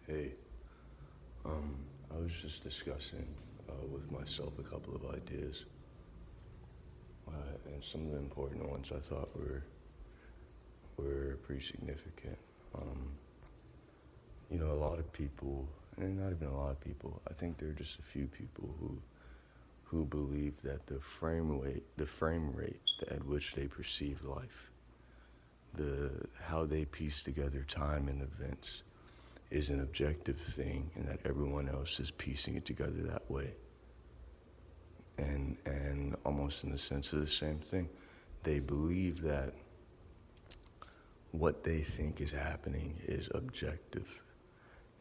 Hey, I was just discussing with myself a couple of ideas, and some of the important ones I thought were pretty significant. Um, a lot of people, and not even a lot of people, I think there are just a few people who believe that the frame rate at which they perceive life, the how they piece together time and events, is an objective thing, and that everyone else is piecing it together that way. And almost in the sense of the same thing, they believe that what they think is happening is objective.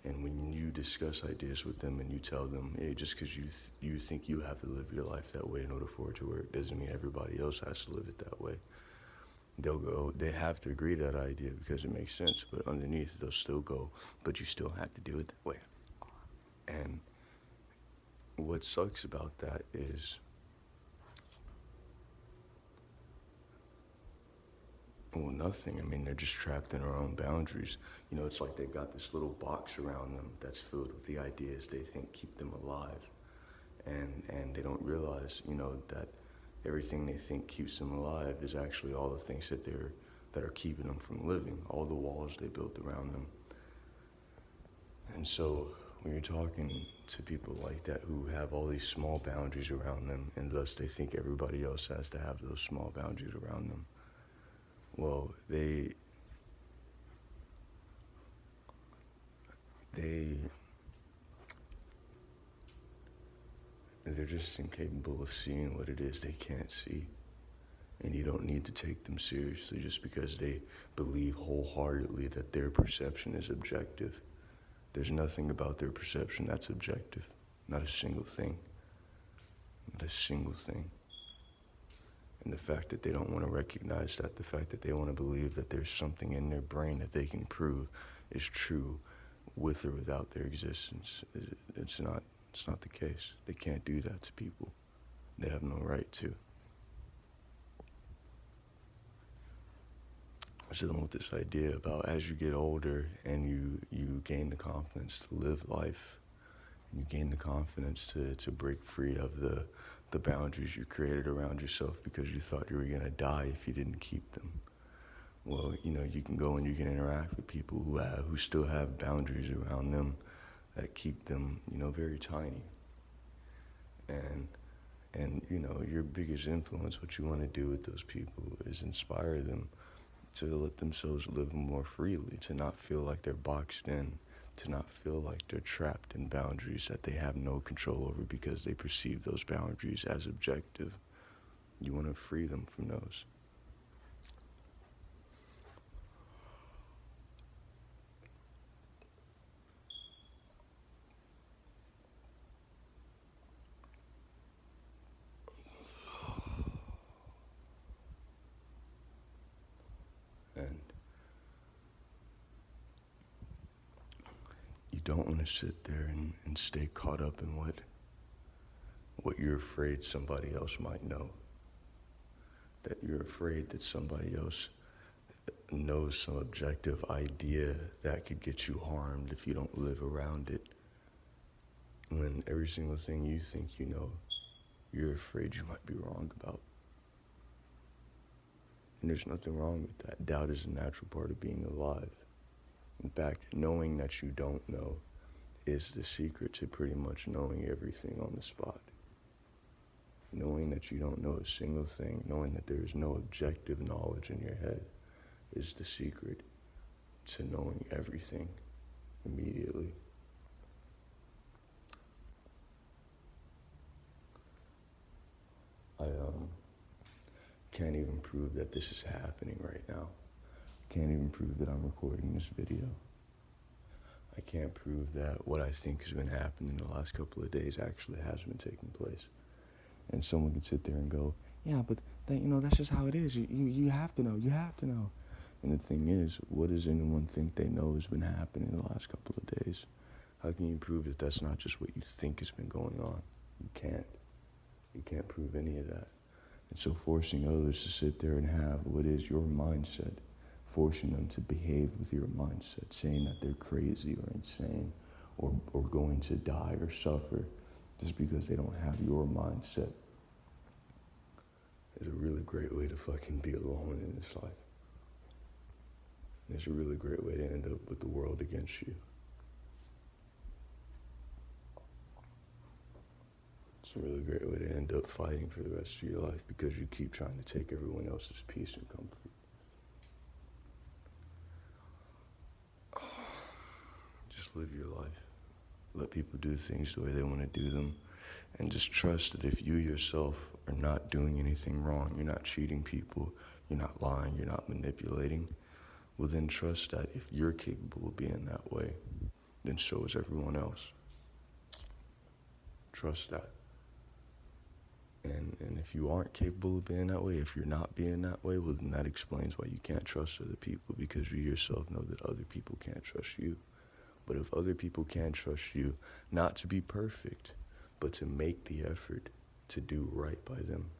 And when you discuss ideas with them and you tell them, hey, just because you think you have to live your life that way in order for it to work, doesn't mean everybody else has to live it that way. They have to agree to that idea because it makes sense, but underneath they'll still go, but you still have to do it that way. And what sucks about that is, well, nothing. I mean, they're just trapped in their own boundaries. It's like they've got this little box around them that's filled with the ideas they think keep them alive. And they don't realize, that everything they think keeps them alive is actually all the things that are keeping them from living, all the walls they built around them. And so when you're talking to people like that who have all these small boundaries around them, and thus they think everybody else has to have those small boundaries around them, well, they they're just incapable of seeing what it is they can't see. And you don't need to take them seriously just because they believe wholeheartedly that their perception is objective. There's nothing about their perception that's objective. Not a single thing. Not a single thing. And the fact that they don't want to recognize that, the fact that they want to believe that there's something in their brain that they can prove is true with or without their existence, it's not the case. They can't do that to people. They have no right to. So then with this idea about as you get older and you gain the confidence to live life, and you gain the confidence to break free of the boundaries you created around yourself because you thought you were going to die if you didn't keep them. Well, you can go and you can interact with people who still have boundaries around them that keep them, very tiny. And your biggest influence, what you want to do with those people is inspire them to let themselves live more freely, to not feel like they're boxed in, to not feel like they're trapped in boundaries that they have no control over because they perceive those boundaries as objective. You want to free them from those. And you don't want to sit there and stay caught up in what you're afraid somebody else might know. That you're afraid that somebody else knows some objective idea that could get you harmed if you don't live around it. When every single thing you think you know, you're afraid you might be wrong about. And there's nothing wrong with that. Doubt is a natural part of being alive. In fact, knowing that you don't know is the secret to pretty much knowing everything on the spot. Knowing that you don't know a single thing, knowing that there is no objective knowledge in your head is the secret to knowing everything immediately. I can't even prove that this is happening right now. I can't even prove that I'm recording this video. I can't prove that what I think has been happening in the last couple of days actually has been taking place. And someone can sit there and go, yeah, but that's just how it is. You have to know. You have to know. And the thing is, what does anyone think they know has been happening in the last couple of days? How can you prove that that's not just what you think has been going on? You can't. You can't prove any of that. And so forcing others to sit there and have what is your mindset, forcing them to behave with your mindset, saying that they're crazy or insane or going to die or suffer just because they don't have your mindset is a really great way to fucking be alone in this life. And it's a really great way to end up with the world against you. It's a really great way to end up fighting for the rest of your life because you keep trying to take everyone else's peace and comfort. Just live your life. Let people do things the way they want to do them. And just trust that if you yourself are not doing anything wrong, you're not cheating people, you're not lying, you're not manipulating, well then trust that if you're capable of being that way, then so is everyone else. Trust that. And if you aren't capable of being that way, if you're not being that way, well then that explains why you can't trust other people, because you yourself know that other people can't trust you. But if other people can trust you, not to be perfect, but to make the effort to do right by them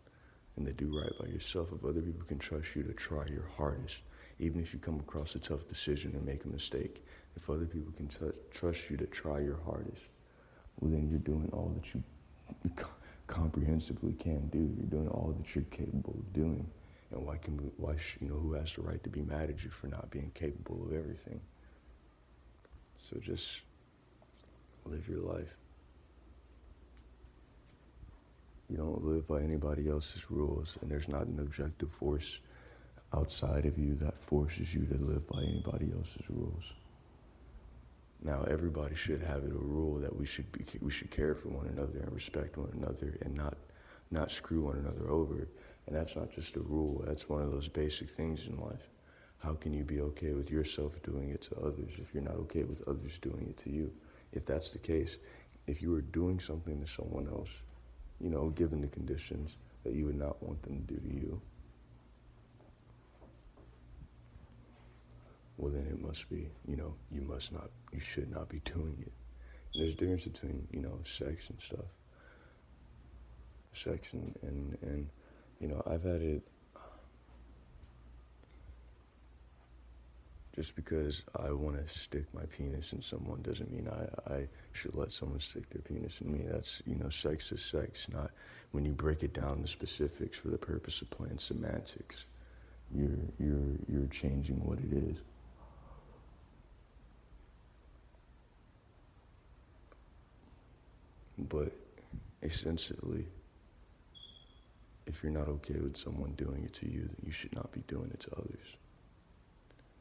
and to do right by yourself, if other people can trust you to try your hardest, even if you come across a tough decision and make a mistake, if other people can trust you to try your hardest, well then you're doing all that you comprehensively can do. You're doing all that you're capable of doing. And who has the right to be mad at you for not being capable of everything? So just live your life. You don't live by anybody else's rules, and there's not an objective force outside of you that forces you to live by anybody else's rules. Now, everybody should have it a rule that we should care for one another and respect one another and not screw one another over. And that's not just a rule, that's one of those basic things in life. How can you be okay with yourself doing it to others if you're not okay with others doing it to you? If that's the case, if you were doing something to someone else, given the conditions that you would not want them to do to you, well then it must be, you should not be doing it. And there's a difference between, sex and stuff. Sex and I've had it. Just because I want to stick my penis in someone doesn't mean I should let someone stick their penis in me. That's, sex is sex, not when you break it down the specifics for the purpose of playing semantics. You're changing what it is. But essentially, if you're not okay with someone doing it to you, then you should not be doing it to others.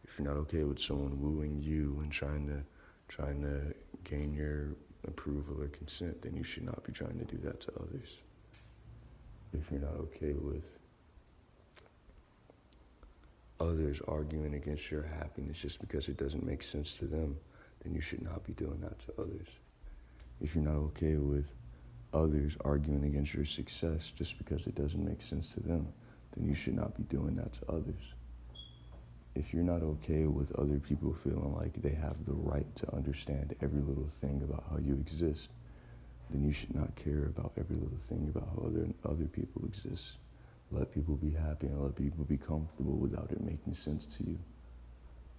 If you're not okay with someone wooing you and trying to gain your approval or consent, then you should not be trying to do that to others. If you're not okay with others arguing against your happiness just because it doesn't make sense to them, then you should not be doing that to others. If you're not okay with others arguing against your success just because it doesn't make sense to them, then you should not be doing that to others. If you're not okay with other people feeling like they have the right to understand every little thing about how you exist, then you should not care about every little thing about how other people exist. Let people be happy and let people be comfortable without it making sense to you,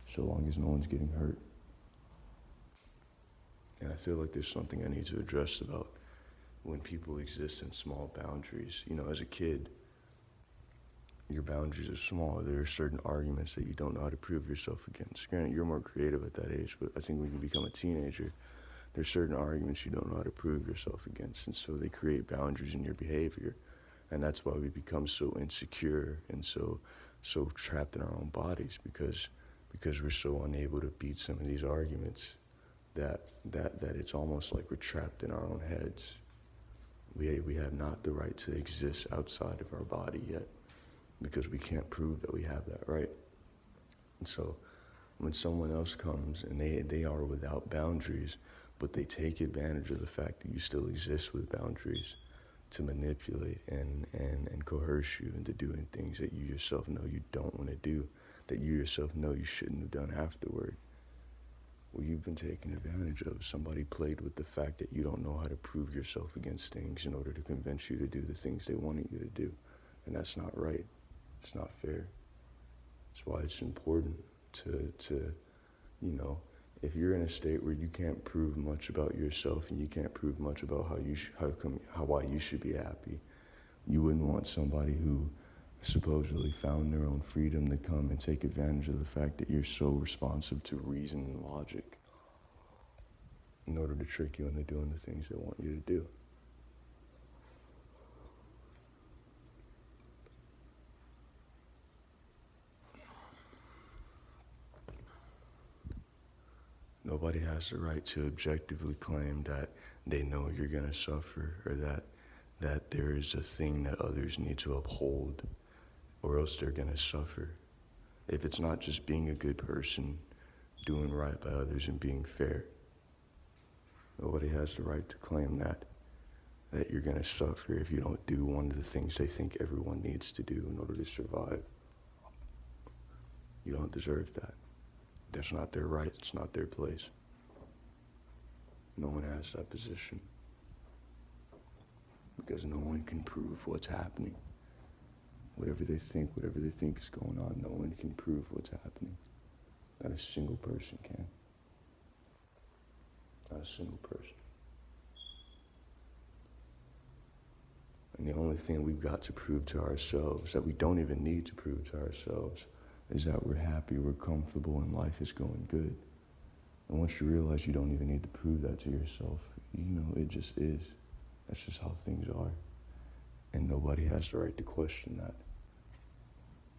so long as no one's getting hurt. And I feel like there's something I need to address about when people exist in small boundaries. As a kid, your boundaries are small. There are certain arguments that you don't know how to prove yourself against. Granted, you're more creative at that age, but I think when you become a teenager, there's certain arguments you don't know how to prove yourself against, and so they create boundaries in your behavior. And that's why we become so insecure and so trapped in our own bodies, because we're so unable to beat some of these arguments that it's almost like we're trapped in our own heads. We have not the right to exist outside of our body yet, because we can't prove that we have that right. And so when someone else comes and they are without boundaries, but they take advantage of the fact that you still exist with boundaries to manipulate and coerce you into doing things that you yourself know you don't want to do, that you yourself know you shouldn't have done afterward, well, you've been taken advantage of. Somebody played with the fact that you don't know how to prove yourself against things in order to convince you to do the things they wanted you to do. And that's not right. It's not fair. That's why it's important to you know, if you're in a state where you can't prove much about yourself and you can't prove much about why you should be happy, you wouldn't want somebody who supposedly found their own freedom to come and take advantage of the fact that you're so responsive to reason and logic in order to trick you into doing the things they want you to do. Nobody has the right to objectively claim that they know you're going to suffer, or that there is a thing that others need to uphold, or else they're going to suffer. If it's not just being a good person, doing right by others and being fair, nobody has the right to claim that you're going to suffer if you don't do one of the things they think everyone needs to do in order to survive. You don't deserve that. That's not their right. It's not their place. No one has that position. Because no one can prove what's happening. Whatever they think is going on, no one can prove what's happening. Not a single person can. Not a single person. And the only thing we've got to prove to ourselves, that we don't even need to prove to ourselves, is that we're happy, we're comfortable, and life is going good. And once you realize you don't even need to prove that to yourself, it just is. That's just how things are. And nobody has the right to question that.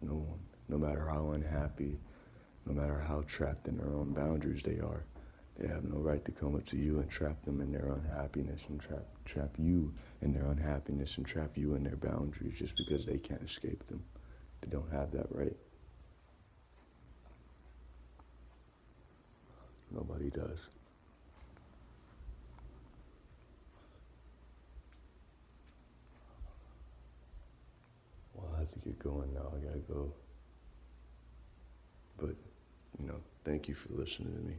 No one. No matter how unhappy, no matter how trapped in their own boundaries they are, they have no right to come up to you and trap them in their unhappiness and trap you in their unhappiness and trap you in their boundaries just because they can't escape them. They don't have that right. Nobody does. Well, I have to get going now. I gotta go. But, thank you for listening to me.